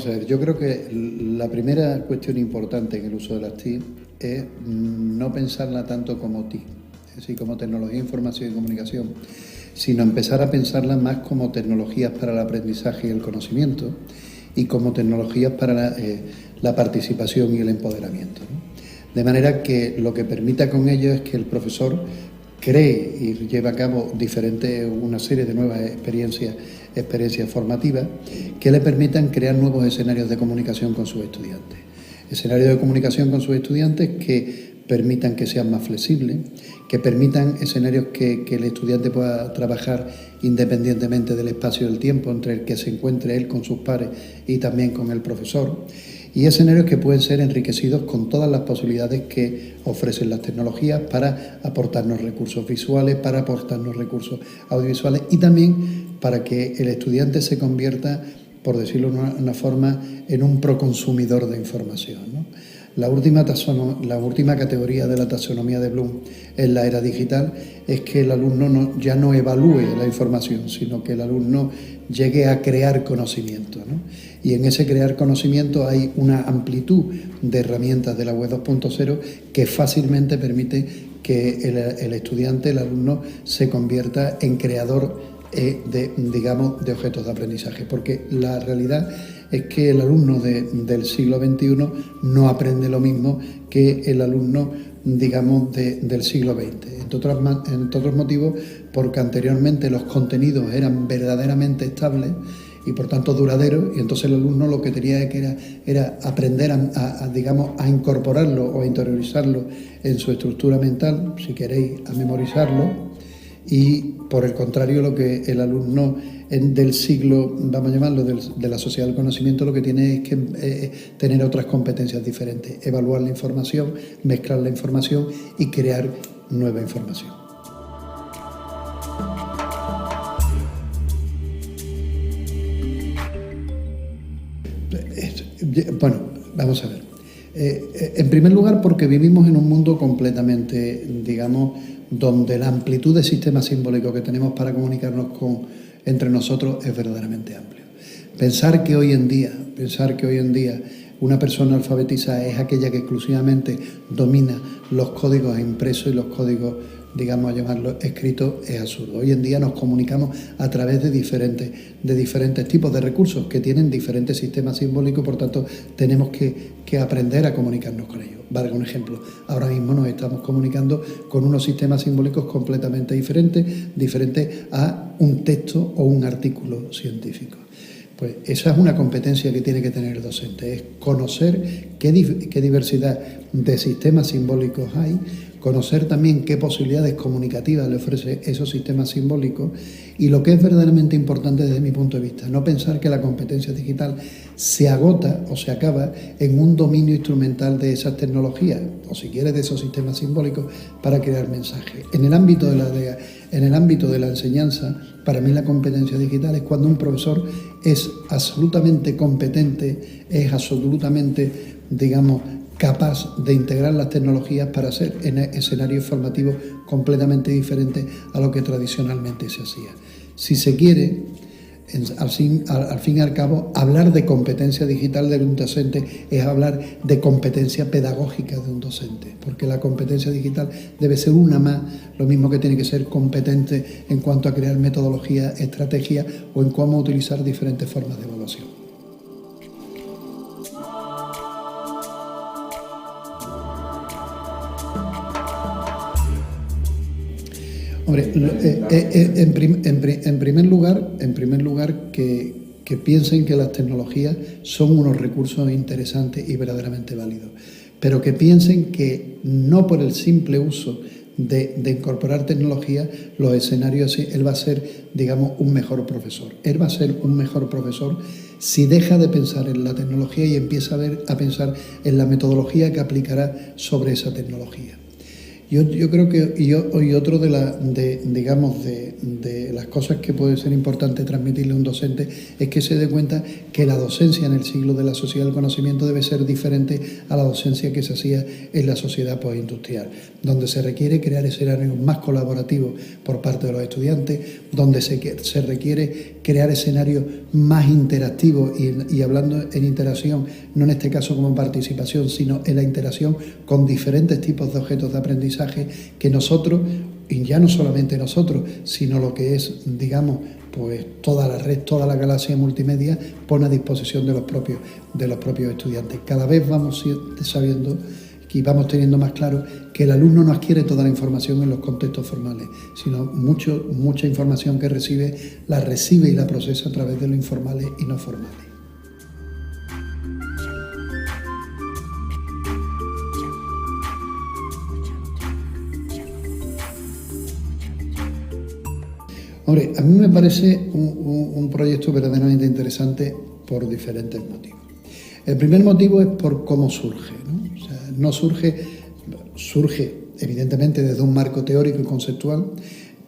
a ver, yo creo que la primera cuestión importante en el uso de las TIC es no pensarla tanto como TIC, es decir, como tecnología de información y comunicación, sino empezar a pensarla más como tecnologías para el aprendizaje y el conocimiento y como tecnologías para la participación y el empoderamiento, ¿no? De manera que lo que permita con ello es que el profesor cree y lleve a cabo una serie de nuevas experiencias formativas que le permitan crear nuevos escenarios de comunicación con sus estudiantes. Escenarios de comunicación con sus estudiantes que permitan que sean más flexibles, que permitan escenarios que el estudiante pueda trabajar independientemente del espacio y del tiempo entre el que se encuentre él con sus pares y también con el profesor, y escenarios que pueden ser enriquecidos con todas las posibilidades que ofrecen las tecnologías para aportarnos recursos visuales, para aportarnos recursos audiovisuales y también para que el estudiante se convierta, por decirlo de una forma, en un proconsumidor de información, ¿no? La última categoría de la taxonomía de Bloom en la era digital es que el alumno ya no evalúe la información, sino que el alumno llegue a crear conocimiento, ¿no? Y en ese crear conocimiento hay una amplitud de herramientas de la web 2.0 que fácilmente permite que el estudiante, el alumno, se convierta en creador de objetos de aprendizaje, porque la realidad es que el alumno del siglo XXI no aprende lo mismo que el alumno, del siglo XX. Entre otros motivos, porque anteriormente los contenidos eran verdaderamente estables y por tanto duraderos, y entonces el alumno lo que tenía era aprender a incorporarlo o a interiorizarlo en su estructura mental, si queréis, a memorizarlo. Y por el contrario, lo que el alumno del siglo, vamos a llamarlo, de la sociedad del conocimiento, lo que tiene es que tener otras competencias diferentes, evaluar la información, mezclar la información y crear nueva información. Bueno, vamos a ver. En primer lugar, porque vivimos en un mundo completamente, donde la amplitud de sistemas simbólicos que tenemos para comunicarnos entre nosotros es verdaderamente amplio. Pensar que hoy en día una persona alfabetizada es aquella que exclusivamente domina los códigos impresos y los códigos, escritos, es absurdo. Hoy en día nos comunicamos a través de diferentes tipos de recursos que tienen diferentes sistemas simbólicos, por tanto tenemos que aprender a comunicarnos con ellos. Valga un ejemplo, ahora mismo nos estamos comunicando con unos sistemas simbólicos completamente diferentes a un texto o un artículo científico. Pues esa es una competencia que tiene que tener el docente, es conocer qué diversidad de sistemas simbólicos hay, conocer también qué posibilidades comunicativas le ofrece esos sistemas simbólicos y lo que es verdaderamente importante desde mi punto de vista, no pensar que la competencia digital se agota o se acaba en un dominio instrumental de esas tecnologías o si quieres de esos sistemas simbólicos para crear mensajes. En el ámbito de la enseñanza, para mí la competencia digital es cuando un profesor es absolutamente competente, es absolutamente, capaz de integrar las tecnologías para hacer escenarios formativos completamente diferentes a lo que tradicionalmente se hacía. Si se quiere, al fin y al cabo, hablar de competencia digital de un docente es hablar de competencia pedagógica de un docente, porque la competencia digital debe ser una más, lo mismo que tiene que ser competente en cuanto a crear metodologías, estrategias o en cómo utilizar diferentes formas de evaluación. Hombre, en primer lugar que piensen que las tecnologías son unos recursos interesantes y verdaderamente válidos, pero que piensen que no por el simple uso de incorporar tecnología, los escenarios, él va a ser, un mejor profesor. Él va a ser un mejor profesor si deja de pensar en la tecnología y empieza a pensar en la metodología que aplicará sobre esa tecnología. Yo creo que y otro de las cosas que puede ser importante transmitirle a un docente es que se dé cuenta que la docencia en el siglo de la sociedad del conocimiento debe ser diferente a la docencia que se hacía en la sociedad postindustrial, donde se requiere crear escenarios más colaborativos por parte de los estudiantes, donde se requiere crear escenarios más interactivos y hablando en interacción, no en este caso como participación, sino en la interacción con diferentes tipos de objetos de aprendizaje que nosotros, y ya no solamente nosotros, sino lo que es, digamos, pues toda la red, toda la galaxia multimedia pone a disposición de los propios estudiantes. Cada vez vamos sabiendo y vamos teniendo más claro que el alumno no adquiere toda la información en los contextos formales, sino mucha información que recibe, la recibe y la procesa a través de lo informales y no formales. Hombre, a mí me parece un proyecto verdaderamente interesante por diferentes motivos. El primer motivo es por cómo surge, ¿no? O sea, surge evidentemente desde un marco teórico y conceptual,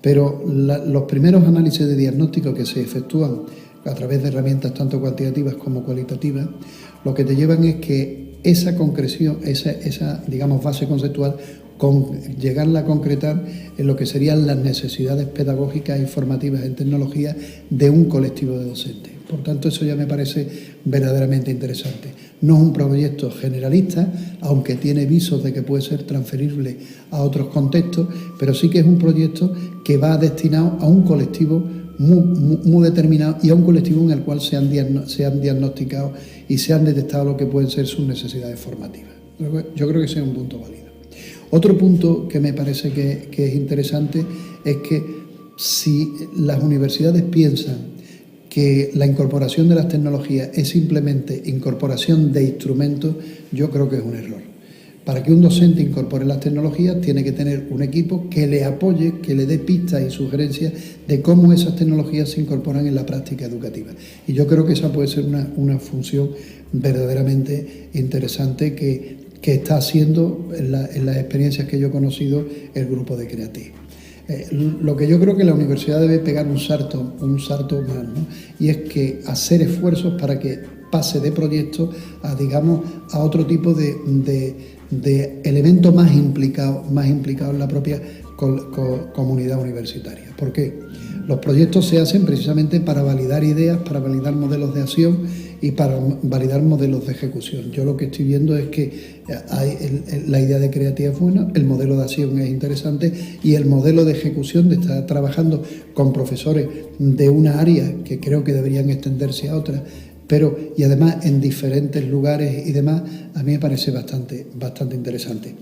pero los primeros análisis de diagnóstico que se efectúan a través de herramientas tanto cuantitativas como cualitativas, lo que te llevan es que esa concreción, esa digamos, base conceptual, llegarla a concretar en lo que serían las necesidades pedagógicas e informativas en tecnología de un colectivo de docentes. Por tanto, eso ya me parece verdaderamente interesante. No es un proyecto generalista, aunque tiene visos de que puede ser transferible a otros contextos, pero sí que es un proyecto que va destinado a un colectivo muy determinado y a un colectivo en el cual se han diagnosticado y se han detectado lo que pueden ser sus necesidades formativas. Yo creo que ese es un punto válido. Otro punto que me parece que es interesante es que si las universidades piensan que la incorporación de las tecnologías es simplemente incorporación de instrumentos, yo creo que es un error. Para que un docente incorpore las tecnologías tiene que tener un equipo que le apoye, que le dé pistas y sugerencias de cómo esas tecnologías se incorporan en la práctica educativa. Y yo creo que esa puede ser una función verdaderamente interesante que está haciendo en las experiencias que yo he conocido el grupo de Creative. Lo que yo creo que la universidad debe pegar un salto más, ¿no? Y es que hacer esfuerzos para que pase de proyectos a otro tipo de elementos más implicados en la propia comunidad universitaria. ¿Por qué? Los proyectos se hacen precisamente para validar ideas, para validar modelos de acción y para validar modelos de ejecución. Yo lo que estoy viendo es que la idea de Creative es buena, el modelo de acción es interesante y el modelo de ejecución de estar trabajando con profesores de una área que creo que deberían extenderse a otras, y además en diferentes lugares y demás, a mí me parece bastante interesante.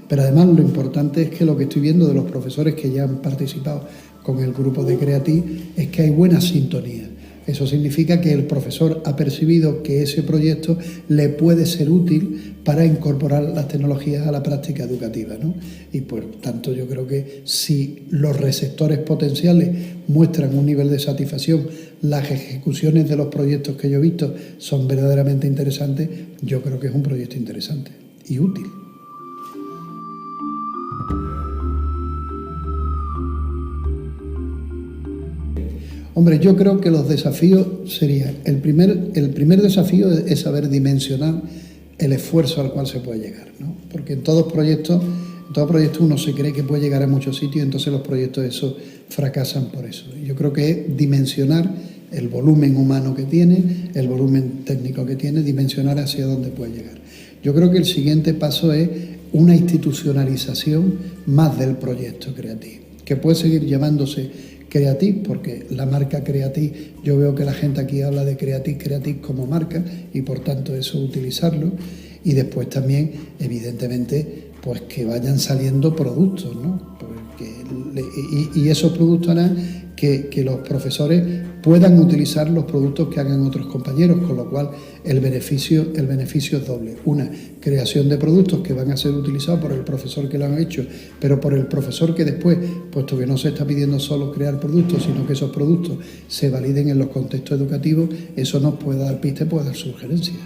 Pero además lo importante es que lo que estoy viendo de los profesores que ya han participado con el grupo de Creative es que hay buena sintonía. Eso significa que el profesor ha percibido que ese proyecto le puede ser útil para incorporar las tecnologías a la práctica educativa, ¿no? Y por tanto yo creo que si los receptores potenciales muestran un nivel de satisfacción, las ejecuciones de los proyectos que yo he visto son verdaderamente interesantes, yo creo que es un proyecto interesante y útil. Hombre, yo creo que los desafíos serían, el primer desafío es saber dimensionar el esfuerzo al cual se puede llegar, ¿no? Porque en todo proyecto uno se cree que puede llegar a muchos sitios y entonces los proyectos esos fracasan por eso. Yo creo que es dimensionar el volumen humano que tiene, el volumen técnico que tiene, dimensionar hacia dónde puede llegar. Yo creo que el siguiente paso es una institucionalización más del proyecto Creative, que puede seguir llamándose Creative, porque la marca Creative, yo veo que la gente aquí habla de Creative como marca y por tanto eso utilizarlo, y después también evidentemente pues que vayan saliendo productos, ¿no? Y esos productos harán que los profesores puedan utilizar los productos que hagan otros compañeros, con lo cual el beneficio es doble. Una, creación de productos que van a ser utilizados por el profesor que lo han hecho, pero por el profesor que después, puesto que no se está pidiendo solo crear productos, sino que esos productos se validen en los contextos educativos, eso nos puede dar pista y puede dar sugerencias.